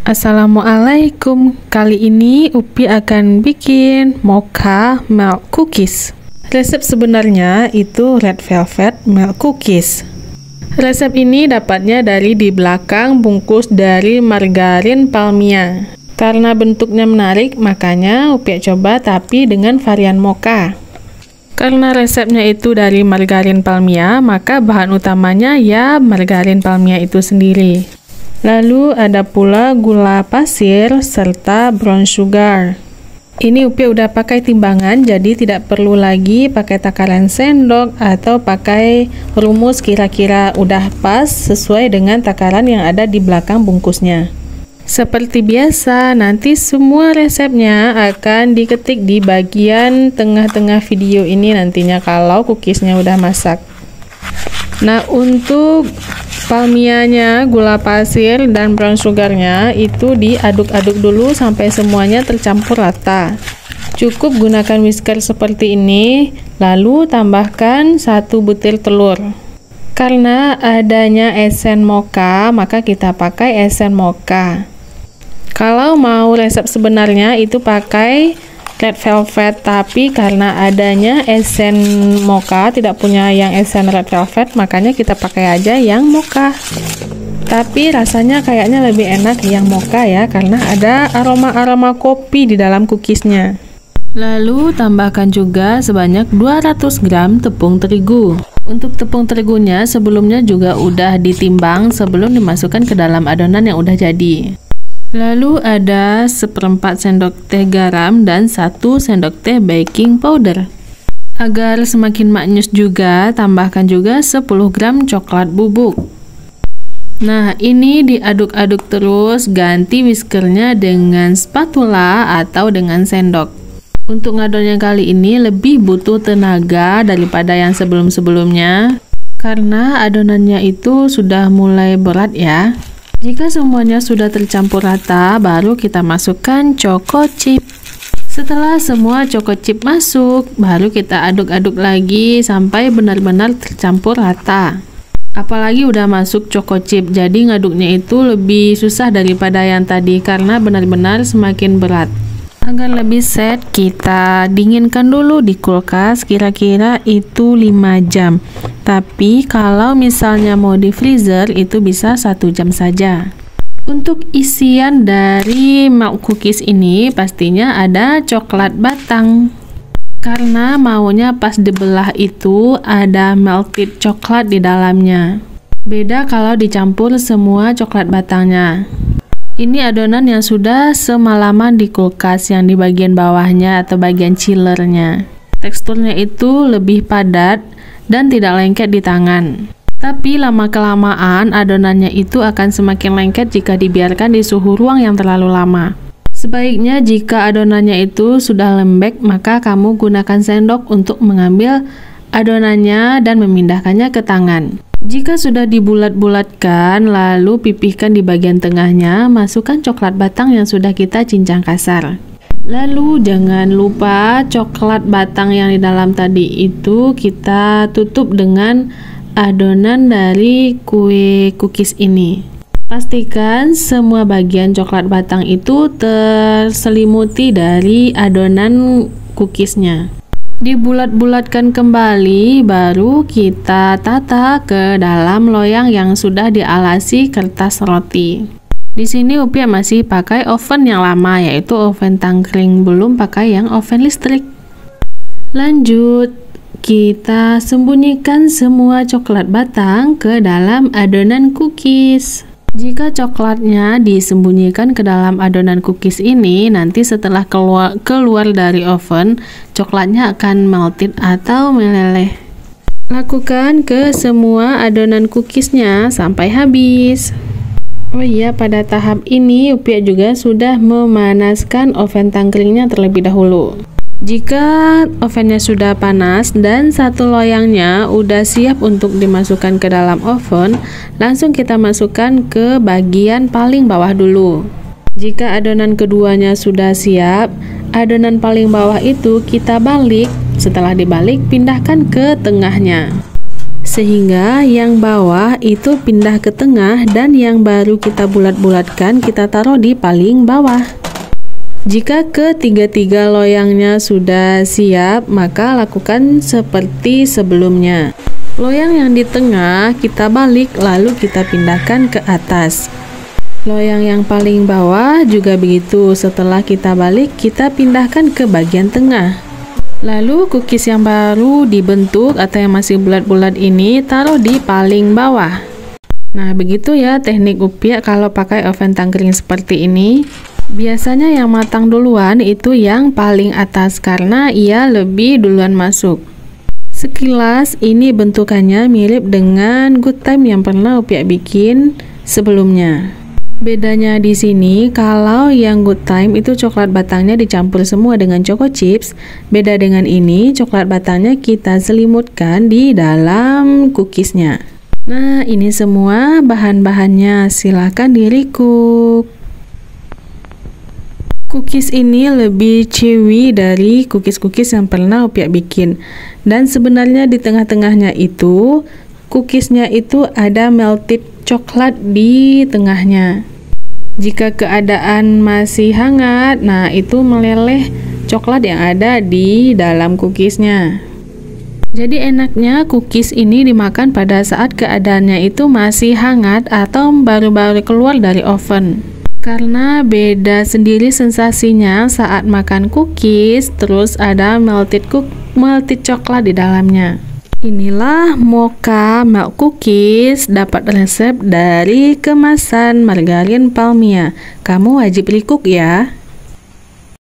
Assalamualaikum. Kali ini Upi akan bikin mocha milk cookies. Resep sebenarnya itu red velvet milk cookies. Resep ini dapatnya dari di belakang bungkus dari margarin palmia. Karena bentuknya menarik, makanya Upi coba tapi dengan varian mocha. Karena resepnya itu dari margarin palmia, maka bahan utamanya ya margarin palmia itu sendiri. Lalu ada pula gula pasir serta brown sugar. Ini Upi udah pakai timbangan, jadi tidak perlu lagi pakai takaran sendok atau pakai rumus, kira-kira udah pas sesuai dengan takaran yang ada di belakang bungkusnya. Seperti biasa, nanti semua resepnya akan diketik di bagian tengah-tengah video ini nantinya kalau cookiesnya udah masak. Nah, untuk palmianya, gula pasir, dan brown sugarnya itu diaduk-aduk dulu sampai semuanya tercampur rata. Cukup gunakan whisker seperti ini, lalu tambahkan 1 butir telur. Karena adanya esen mocha, maka kita pakai esen mocha. Kalau mau resep sebenarnya itu pakai red velvet, tapi karena adanya esen mocha, tidak punya yang esen red velvet, makanya kita pakai aja yang mocha. Tapi rasanya kayaknya lebih enak yang mocha ya, karena ada aroma-aroma kopi di dalam cookiesnya. Lalu tambahkan juga sebanyak 200 gram tepung terigu. Untuk tepung terigunya sebelumnya juga udah ditimbang sebelum dimasukkan ke dalam adonan yang udah jadi. Lalu ada 1/4 sendok teh garam dan 1 sendok teh baking powder. Agar semakin maknyus juga, tambahkan juga 10 gram coklat bubuk. Nah, ini diaduk-aduk terus, ganti whiskernya dengan spatula atau dengan sendok. Untuk ngadonnya kali ini lebih butuh tenaga daripada yang sebelum-sebelumnya, karena adonannya itu sudah mulai berat ya. Jika semuanya sudah tercampur rata, baru kita masukkan choco chip. Setelah semua choco chip masuk, baru kita aduk-aduk lagi sampai benar-benar tercampur rata. Apalagi udah masuk choco chip, jadi ngaduknya itu lebih susah daripada yang tadi karena benar-benar semakin berat. Agar lebih set, kita dinginkan dulu di kulkas, kira-kira itu 5 jam. Tapi kalau misalnya mau di freezer itu bisa 1 jam saja. Untuk isian dari milk cookies ini pastinya ada coklat batang. Karena maunya pas dibelah itu ada melted coklat di dalamnya. Beda kalau dicampur semua coklat batangnya. Ini adonan yang sudah semalaman di kulkas, yang di bagian bawahnya atau bagian chillernya. Teksturnya itu lebih padat dan tidak lengket di tangan. Tapi lama-kelamaan adonannya itu akan semakin lengket jika dibiarkan di suhu ruang yang terlalu lama. Sebaiknya jika adonannya itu sudah lembek, maka kamu gunakan sendok untuk mengambil adonannya dan memindahkannya ke tangan. Jika sudah dibulat-bulatkan, lalu pipihkan di bagian tengahnya, masukkan coklat batang yang sudah kita cincang kasar. Lalu jangan lupa coklat batang yang di dalam tadi itu kita tutup dengan adonan dari kue cookies ini. Pastikan semua bagian coklat batang itu terselimuti dari adonan cookiesnya. Dibulat-bulatkan kembali, baru kita tata ke dalam loyang yang sudah dialasi kertas roti. Di sini Upi masih pakai oven yang lama, yaitu oven tangkring, belum pakai yang oven listrik. Lanjut, kita sembunyikan semua coklat batang ke dalam adonan cookies. Jika coklatnya disembunyikan ke dalam adonan cookies ini, nanti setelah keluar dari oven, coklatnya akan melted atau meleleh. Lakukan ke semua adonan cookiesnya sampai habis. Oh iya, pada tahap ini Upi juga sudah memanaskan oven tangkringnya terlebih dahulu. Jika ovennya sudah panas dan satu loyangnya udah siap untuk dimasukkan ke dalam oven, langsung kita masukkan ke bagian paling bawah dulu. Jika adonan keduanya sudah siap, adonan paling bawah itu kita balik. Setelah dibalik, pindahkan ke tengahnya. sehingga yang bawah itu pindah ke tengah dan yang baru kita bulat-bulatkan kita taruh di paling bawah. Jika ketiga-tiga loyangnya sudah siap, maka lakukan seperti sebelumnya. Loyang yang di tengah kita balik lalu kita pindahkan ke atas. Loyang yang paling bawah juga begitu, setelah kita balik kita pindahkan ke bagian tengah. Lalu cookies yang baru dibentuk atau yang masih bulat-bulat ini taruh di paling bawah. Nah, begitu ya teknik upia kalau pakai oven tangkring seperti ini. Biasanya yang matang duluan itu yang paling atas karena ia lebih duluan masuk. Sekilas ini bentukannya mirip dengan Good Time yang pernah Upia bikin sebelumnya. Bedanya di sini kalau yang Good Time itu coklat batangnya dicampur semua dengan choco chips, beda dengan ini coklat batangnya kita selimutkan di dalam cookiesnya. Nah, ini semua bahan-bahannya, silahkan di-recook. Cookies ini lebih chewy dari cookies-cookies yang pernah Upia bikin. Dan sebenarnya di tengah-tengahnya itu, cookiesnya itu ada melted coklat di tengahnya. Jika keadaan masih hangat, nah itu meleleh coklat yang ada di dalam cookiesnya. Jadi enaknya cookies ini dimakan pada saat keadaannya itu masih hangat atau baru-baru keluar dari oven. Karena beda sendiri sensasinya saat makan cookies, terus ada melted coklat di dalamnya. Inilah mocha milk cookies, dapat resep dari kemasan margarin Palmia. Kamu wajib recook ya.